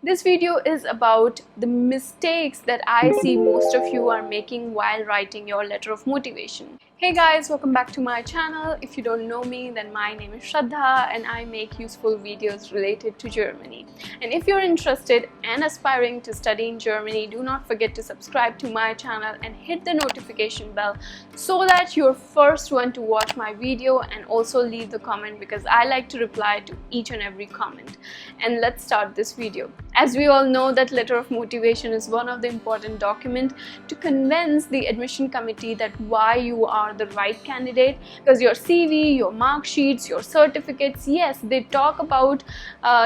This video is about the mistakes that I see most of you are making while writing your letter of motivation. Hey guys, welcome back to my channel. If you don't know me, then my name is Shraddha and I make useful videos related to Germany. And if you're interested and aspiring to study in Germany, do not forget to subscribe to my channel and hit the notification bell so that you're first one to watch my video, and also leave the comment because I like to reply to each and every comment. And let's start this video. As we all know that letter of motivation is one of the important documents to convince the admission committee that why you are the right candidate, because your CV, your mark sheets, your certificates, yes, they talk about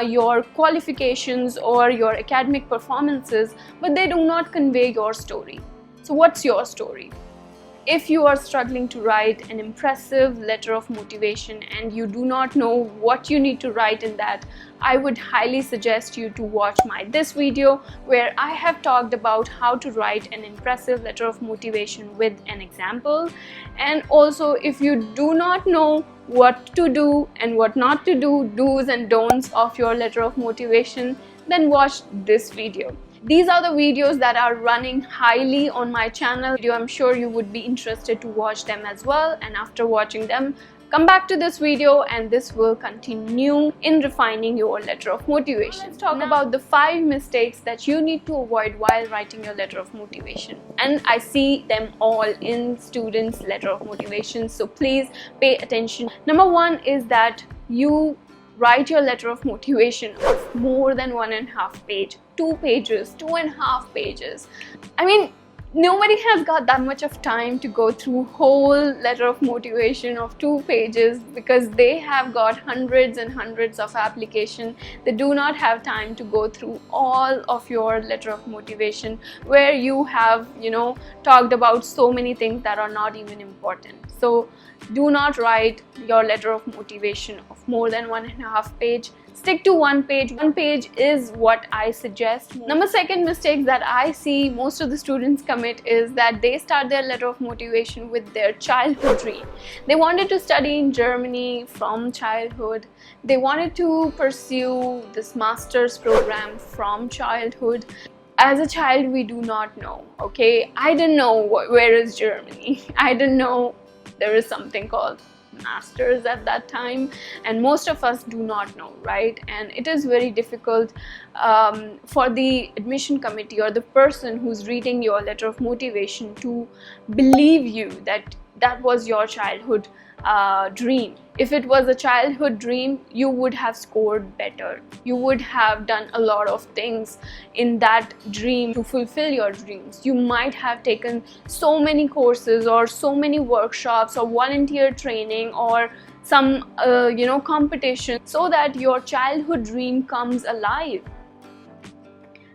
your qualifications or your academic performances, but they do not convey your story. So what's your story? If you are struggling to write an impressive letter of motivation and you do not know what you need to write in that, I would highly suggest you to watch this video where I have talked about how to write an impressive letter of motivation with an example. And also, if you do not know what to do and what not to do, do's and don'ts of your letter of motivation, then watch this video. These are the videos that are running highly on my channel. I'm sure you would be interested to watch them as well, and after watching them, come back to this video and this will continue in refining your letter of motivation. Let's talk about the 5 mistakes that you need to avoid while writing your letter of motivation. And I see them all in students' letter of motivation, so please pay attention. Number 1 is that you write your letter of motivation of more than 1.5 pages, 2 pages, 2.5 pages. I mean, nobody has got that much of time to go through whole letter of motivation of 2 pages because they have got hundreds and hundreds of applications. They do not have time to go through all of your letter of motivation where you have, talked about so many things that are not even important. So do not write your letter of motivation of more than 1.5 pages. Stick to 1 page. 1 page is what I suggest. Number 2 mistake that I see most of the students commit is that they start their letter of motivation with their childhood dream. They wanted to study in Germany from childhood. They wanted to pursue this master's program from childhood. As a child, we do not know, okay? I didn't know where is Germany. I didn't know there is something called masters at that time, and most of us do not know, right? And it is very difficult for the admission committee or the person who's reading your letter of motivation to believe you that that was your childhood dream. If it was a childhood dream, you would have scored better. You would have done a lot of things in that dream to fulfill your dreams. You might have taken so many courses or so many workshops or volunteer training or some competition so that your childhood dream comes alive.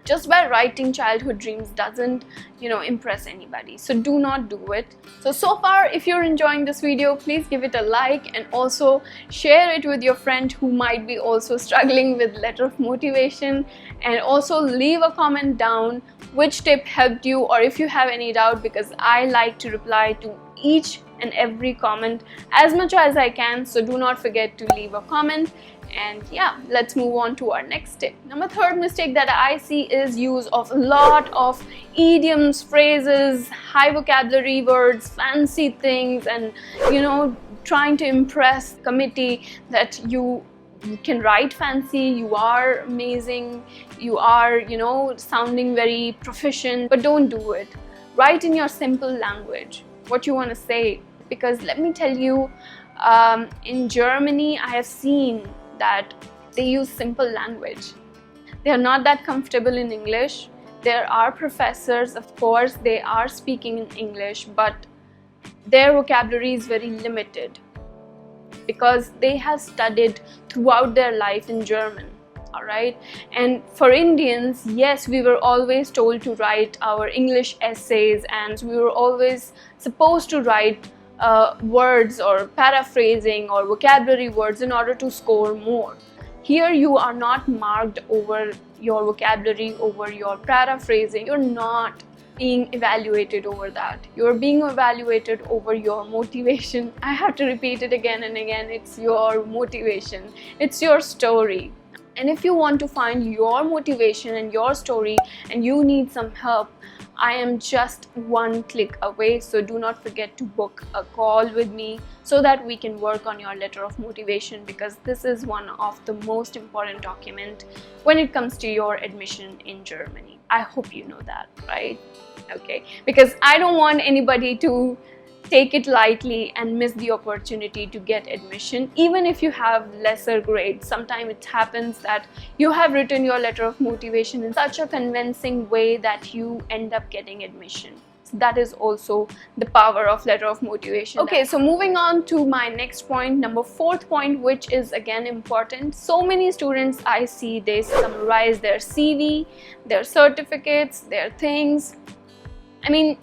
Just by writing childhood dreams doesn't impress anybody, so do not do it. So far, if you're enjoying this video, please give it a like and also share it with your friend who might be also struggling with letter of motivation, and also leave a comment down which tip helped you, or if you have any doubt, because I like to reply to each and every comment as much as I can, so do not forget to leave a comment. And yeah, let's move on to our next tip. Number 3 mistake that I see is use of a lot of idioms, phrases, high vocabulary words, fancy things, and trying to impress the committee that you can write fancy, you are amazing, you are sounding very proficient. But don't do it. Write in your simple language what you want to say, because let me tell you, in Germany I have seen that they use simple language. They are not that comfortable in English. There are professors, of course, they are speaking in English, but their vocabulary is very limited because they have studied throughout their life in German. Alright, and for Indians, yes, we were always told to write our English essays, and we were always supposed to write words or paraphrasing or vocabulary words in order to score more. Here you are not marked over your vocabulary, over your paraphrasing. You're not being evaluated over that. You're being evaluated over your motivation. I have to repeat it again and again. It's your motivation. It's your story. And if you want to find your motivation and your story and you need some help, I am just one click away. So do not forget to book a call with me so that we can work on your letter of motivation, because this is one of the most important document when it comes to your admission in Germany. I hope you know that, right? Okay, because I don't want anybody to take it lightly and miss the opportunity to get admission, even if you have lesser grades. Sometimes it happens that you have written your letter of motivation in such a convincing way that you end up getting admission. So that is also the power of letter of motivation. Okay, so moving on to my next point, number 4th point, which is again important. So many students I see, they summarize their CV, their certificates, their things. I mean,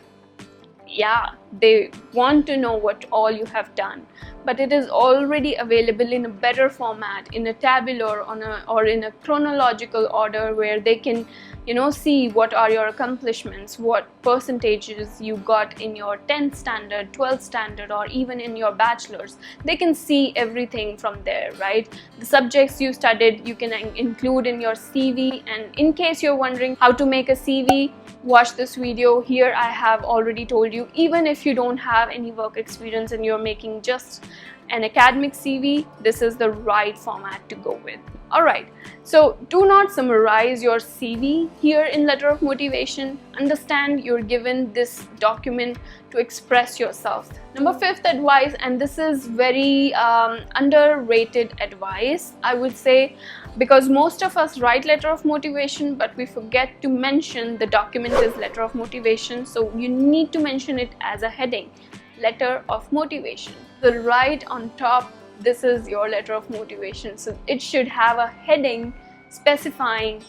yeah, they want to know what all you have done, but it is already available in a better format, in a tabular or in a chronological order, where they can, you know, see what are your accomplishments, what percentages you got in your 10th standard, 12th standard, or even in your bachelor's. They can see everything from there, right? The subjects you studied, you can include in your CV. And in case you're wondering how to make a CV, watch this video. Here I have already told you, even if you don't have any work experience and you're making just an academic CV, this is the right format to go with. Alright, so do not summarize your CV here in letter of motivation. Understand you're given this document to express yourself. Number 5th advice, and this is very underrated advice, I would say, because most of us write letter of motivation, but we forget to mention the document is letter of motivation. So you need to mention it as a heading, letter of motivation. So right on top, this is your letter of motivation. So it should have a heading specifying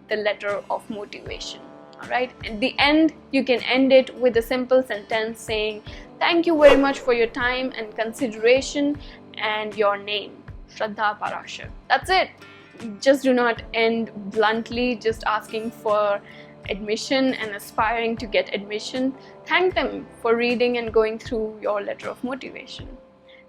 the letter of motivation. Alright, at the end, you can end it with a simple sentence saying, "Thank you very much for your time and consideration," and your name, Shraddha Parashar. That's it. Just do not end bluntly, just asking for admission and aspiring to get admission. Thank them for reading and going through your letter of motivation.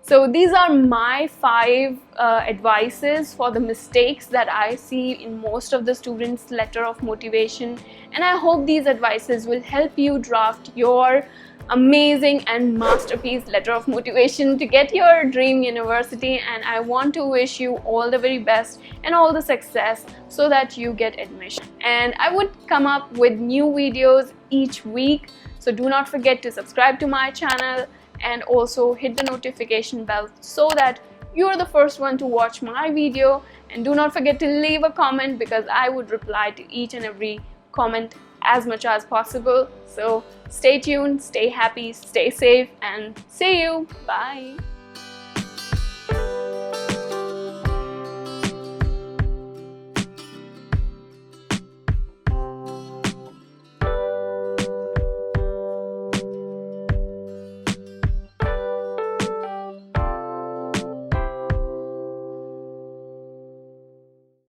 So these are my 5 advices for the mistakes that I see in most of the students' letter of motivation, and I hope these advices will help you draft your amazing and masterpiece letter of motivation to get your dream university. And I want to wish you all the very best and all the success so that you get admission. And I would come up with new videos each week, so do not forget to subscribe to my channel and also hit the notification bell so that you're the first one to watch my video. And do not forget to leave a comment, because I would reply to each and every comment as much as possible. So stay tuned, stay happy, stay safe, and see you. Bye.